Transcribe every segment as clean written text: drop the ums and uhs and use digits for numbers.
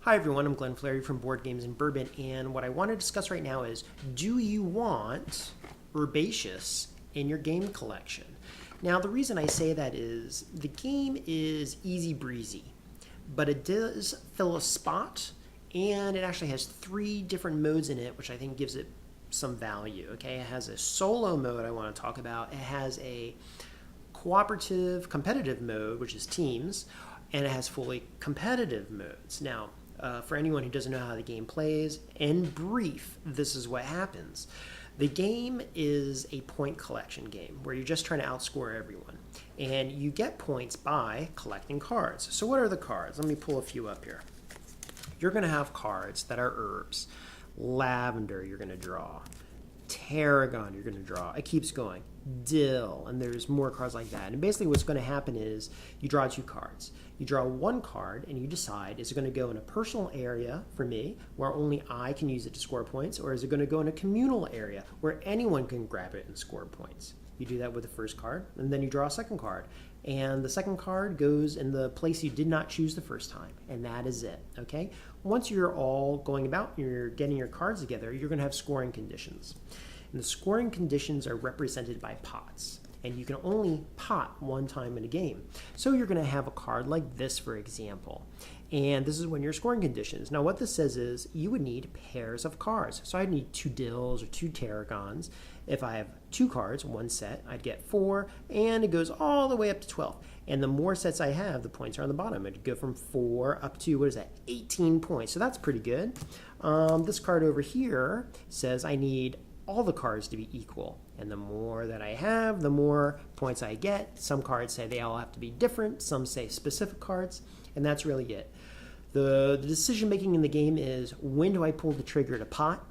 Hi everyone, I'm Glenn Fleury from Boardgames and Bourbon, and what I want to discuss right now is, do you want Herbaceous in your game collection? Now the reason I say that is, the game is easy breezy, but it does fill a spot, and it actually has 3 different modes in it, which I think gives it some value. Okay, it has a solo mode I want to talk about, it has a cooperative competitive mode, which is teams, and it has fully competitive modes. Now, for anyone who doesn't know how the game plays, in brief, this is what happens. The game is a point collection game where you're just trying to outscore everyone. And you get points by collecting cards. So what are the cards? Let me pull a few up here. You're going to have cards that are herbs. Lavender, you're going to draw. Tarragon, you're going to draw. It keeps going. Dill, and there's more cards like that. And basically what's going to happen is you draw 2 cards. You draw 1 card and you decide, is it going to go in a personal area for me where only I can use it to score points, or is it going to go in a communal area where anyone can grab it and score points? You do that with the first card, and then you draw a second card. And the second card goes in the place you did not choose the first time, and that is it, okay? Once you're all going about, you're getting your cards together, you're going to have scoring conditions. And the scoring conditions are represented by pots. And you can only pot 1 time in a game. So you're going to have a card like this, for example. And this is when your scoring conditions. Now what this says is you would need pairs of cards. So I'd need 2 dills or 2 tarragons. If I have 2 cards, 1 set, I'd get 4, and it goes all the way up to 12. And the more sets I have, the points are on the bottom. It'd go from 4 up to, 18 points. So that's pretty good. This card over here says I need all the cards to be equal. And the more that I have, the more points I get. Some cards say they all have to be different. Some say specific cards. And that's really it. The decision making in the game is, when do I pull the trigger to pot?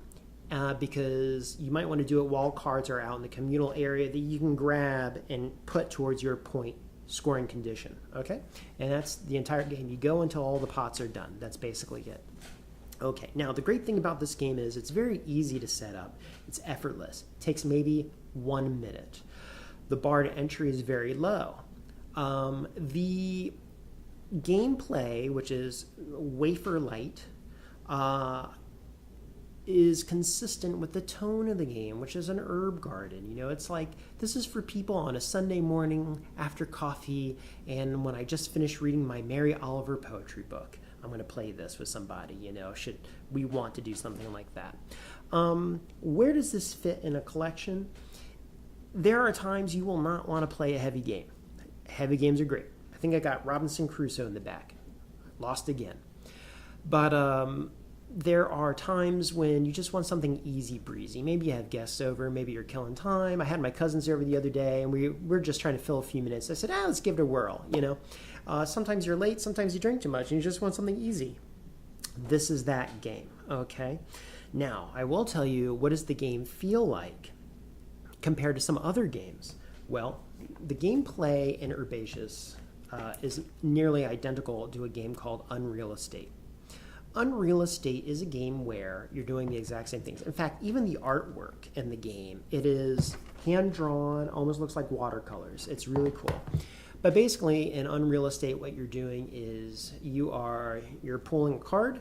Because you might want to do it while cards are out in the communal area that you can grab and put towards your point scoring condition. Okay? And that's the entire game. You go until all the pots are done. That's basically it. Okay, now the great thing about this game is it's very easy to set up. It's effortless. It takes maybe 1 minute. The bar to entry is very low. The gameplay, which is wafer light, is consistent with the tone of the game, which is an herb garden. You know, it's like, this is for people on a Sunday morning after coffee, and when I just finished reading my Mary Oliver poetry book. I'm going to play this with somebody, you know, should we want to do something like that. Where does this fit in a collection? There are times you will not want to play a heavy game. Heavy games are great. I think I got Robinson Crusoe in the back. Lost again. But there are times when you just want something easy breezy. Maybe you have guests over, maybe you're killing time. I had my cousins over the other day, and we're just trying to fill a few minutes. I said, let's give it a whirl, you know. Sometimes you're late, sometimes you drink too much, and you just want something easy. This is that game, okay? Now, I will tell you, what does the game feel like compared to some other games? Well, the gameplay in Herbaceous is nearly identical to a game called Unreal Estate. Unreal Estate is a game where you're doing the exact same things. In fact, even the artwork in the game, it is hand-drawn, almost looks like watercolors. It's really cool. But basically, in Unreal Estate, what you're doing is you're pulling a card.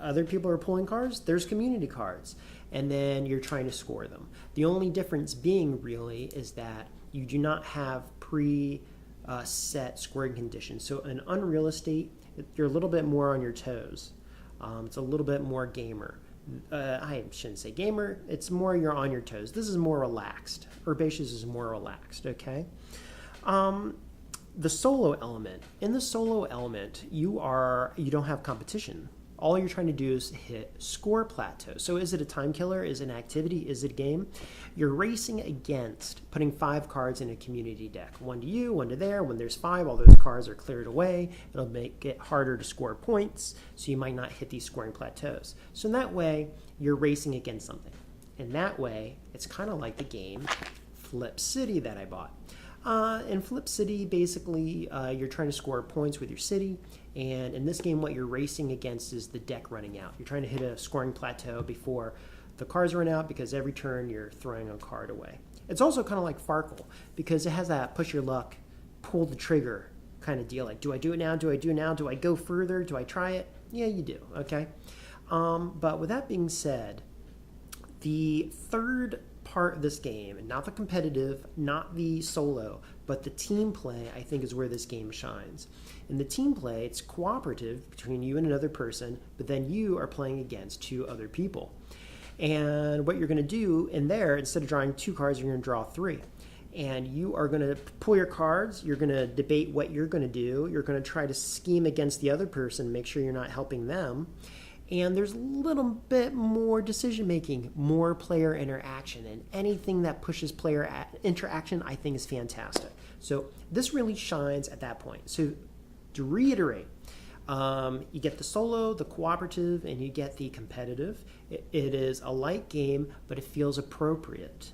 Other people are pulling cards. There's community cards. And then you're trying to score them. The only difference being, really, is that you do not have set scoring conditions. So in Unreal Estate, you're a little bit more on your toes. It's a little bit more gamer. I shouldn't say gamer. It's more you're on your toes. This is more relaxed. Herbaceous is more relaxed, okay? The solo element. In the solo element, you don't have competition. All you're trying to do is hit score plateaus. So is it a time killer? Is it an activity? Is it a game? You're racing against putting 5 cards in a community deck. 1 to you, 1 to there. When there's 5, all those cards are cleared away. It'll make it harder to score points, so you might not hit these scoring plateaus. So in that way, you're racing against something. In that way, it's kind of like the game Flip City that I bought. In Flip City, basically, you're trying to score points with your city, and in this game, what you're racing against is the deck running out. You're trying to hit a scoring plateau before the cards run out, because every turn you're throwing a card away. It's also kind of like Farkle, because it has that push your luck, pull the trigger kind of deal. Like, do I do it now? Do I do it now? Do I go further? Do I try it? Yeah, you do. Okay. But with that being said, the third part of this game, and not the competitive, not the solo, but the team play, I think is where this game shines. In the team play, it's cooperative between you and another person, but then you are playing against two other people. And what you're going to do in there, instead of drawing 2 cards, you're going to draw 3. And you are going to pull your cards, you're going to debate what you're going to do, you're going to try to scheme against the other person, make sure you're not helping them. And there's a little bit more decision making, more player interaction, and anything that pushes player interaction I think is fantastic. So this really shines at that point. So to reiterate, you get the solo, the cooperative, and you get the competitive. It is a light game, but it feels appropriate.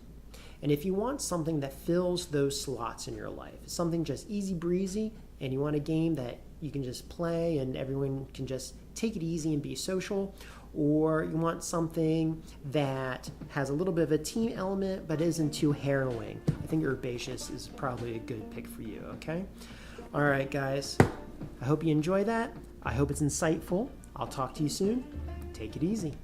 And if you want something that fills those slots in your life, something just easy breezy, and you want a game that you can just play and everyone can just take it easy and be social, or you want something that has a little bit of a team element but isn't too harrowing, I think Herbaceous is probably a good pick for you, okay? All right, guys. I hope you enjoy that. I hope it's insightful. I'll talk to you soon. Take it easy.